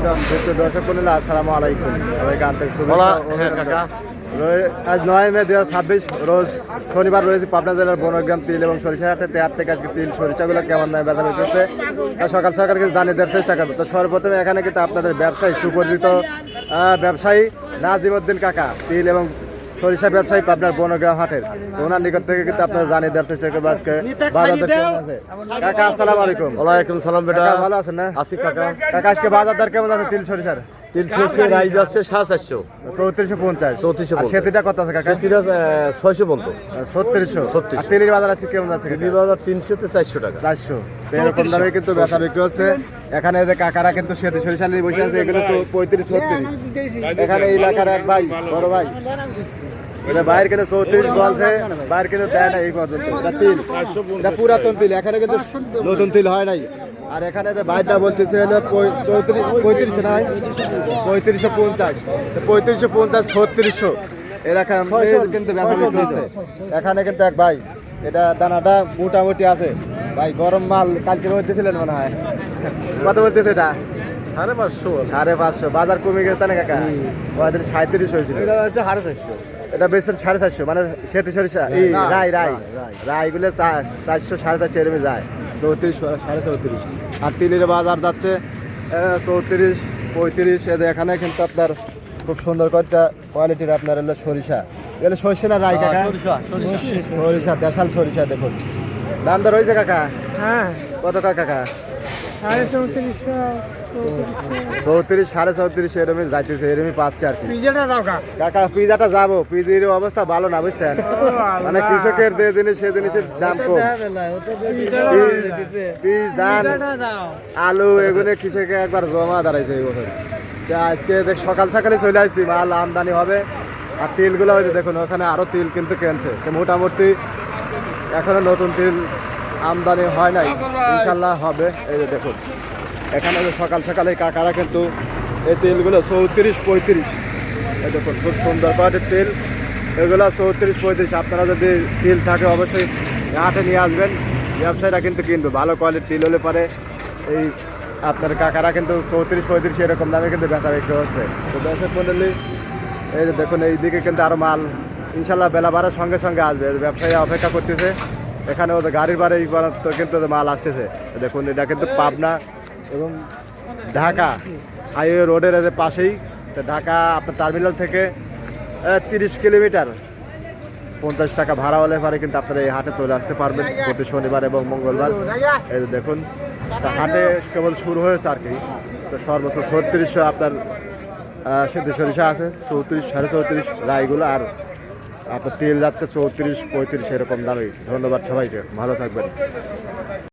দর্শক বন্ধুরা আসসালামু আলাইকুম সবাইকে আন্তরিক শুভেচ্ছা। আজ 9 মে 2026 রোজ শনিবার রয়েছে পাবনা জেলার বনগ্রাম তিল এবং সরিষার হাটে হাট থেকে আজকে তিল সরিষাগুলো কেমন দামে বেচা বিক্রি সকাল সকাল কিন্তু জানিয়ে দেওয়ার চেষ্টা করবো। তো সর্বপ্রথমে এখানে কিন্তু আপনাদের ব্যবসায়ী সুপরিচিত ব্যবসায়ী নাজিমউদ্দিন কাকা তিল এবং সরিষা ব্যবসায়ী পাবনার বনগ্রাম হাটের, ওনার নিকট থেকে কিন্তু আপনারা জানিয়ে দেওয়ার চেষ্টা করবো আজকে বাজার দর কেমন আছে। কাকা আসসালামু আলাইকুম। ওয়ালাইকুম সালাম বেটা, ভালো আছেন না? আছি কাকা। কাকা আজকে বাজার দর কেমন আছে তিল সরিষার? 300 রাইজ আছে 750, 3450। 3450। আর সেটিটা কত আছে কাকা? 600 বলতো 3600। আর তিলের বাজার আজকে কেমন আছে? দিল্লি বাজার 300 তে 400 টাকা। 400 এরকম দামে কিন্তু বেচা বিক্রি হচ্ছে। এখানে যে কাকারা কিন্তু সেটি সরিষা নিয়ে বসে আছে, এগুলো তো 35-36। এখানে এই এলাকার এক ভাই, বড় ভাই, এটা বাইরে কিন্তু 34 বলছে, বাইরে কিন্তু দেয় না এই পর্যন্ত। এটা তিল, এটা পুরাতন তিল, এখানে কিন্তু নতুন তিল হয় নাই। আর এখানে যে বাইরটা বলতেছে হলো 35 না ভাই, 3550, 3550, 3600 এরকম কিন্তু বেচা বিক্রি হচ্ছে। এখানে কিন্তু এক ভাই, এটা দানাটা মোটামুটি আছে ভাই, গরম মাল কালকে বলতেছিলেন মনে হয়, কত বলতেছে এটা? 550। বাজার কমে গেছে না কাকা? ওদের 37 হয়েছিল, এটা হচ্ছে 450। এটা বেশি 450, মানে সেটি সরিষা রায়গুলো 400 450 এরমে যায়, 34 34.5। আর তিলের বাজার যাচ্ছে 34 35। এখানে কিন্তু আপনার খুব সুন্দর কয়েকটা কোয়ালিটির আপনার হলো সরিষা, এগুলো সরিষা না রাই কাকা? সরিষা, দেশাল সরিষা। দেখুন দাম দর হয়েছে কাকা? হ্যাঁ, কত কাকা? 34 34.5 এরমই যাইতেছে, এরমই পাচ্ছে আর কি। কাকা পিজাটা যাবো, পিজির অবস্থা ভালো না বুঝছেন, মানে কৃষকের যে জিনিস সে জিনিসের দাম কম। পিস ধান আলু এগুলো কৃষকে একবার জমা দাঁড়াইছে এই বছর। আজকে সকাল সকালে চলে আসছি, মাল আমদানি হবে। আর তিলগুলো হয়েছে দেখুন, ওখানে আরো তিল কিন্তু কেনছে, মোটামুটি এখনো নতুন তিল আমদানি হয় নাই, ইনশাল্লাহ হবে। এই যে দেখুন এখানে সকাল সকালে কাকারা কিন্তু এই তেলগুলো 34-35, এই দেখুন খুব সুন্দর কোয়ালিটির তেল, এগুলো 34-35। আপনারা যদি তেল থাকে অবশ্যই হাটে নিয়ে আসবেন, ব্যবসায়ীরা কিন্তু কিনবে। ভালো কোয়ালিটির তেল হলে পরে এই আপনার কাকারা কিন্তু 34-35 এরকম দামে কিন্তু বেচা বিক্রি হচ্ছে। তো দর্শক মন্ডলী, এই যে দেখুন এইদিকে কিন্তু আরও মাল ইনশাল্লাহ বেলা বাড়ার সঙ্গে সঙ্গে আসবে, ব্যবসায়ী অপেক্ষা করতেছে। এখানে ওদের গাড়ির বাড়ি কিন্তু মাল আসতেছে। দেখুন এটা কিন্তু পাবনা এবং ঢাকা হাইওয়ে রোডের পাশেই। তো ঢাকা আপনার টার্মিনাল থেকে 30 কিলোমিটার, 50 টাকা ভাড়া হলে পরে কিন্তু আপনারা এই হাটে চলে আসতে পারবেন প্রতি শনিবার এবং মঙ্গলবার। এই দেখুন তা হাটে কেবল শুরু হয়েছে আর কি। তো সর্বোচ্চ 3600 আপনার সেদ্ধ সরিষা আছে, 34 34.5 রায়গুলো, আর আপনার তেল যাচ্ছে 34-35 এরকম দামে। ধন্যবাদ সবাইকে, ভালো থাকবেন।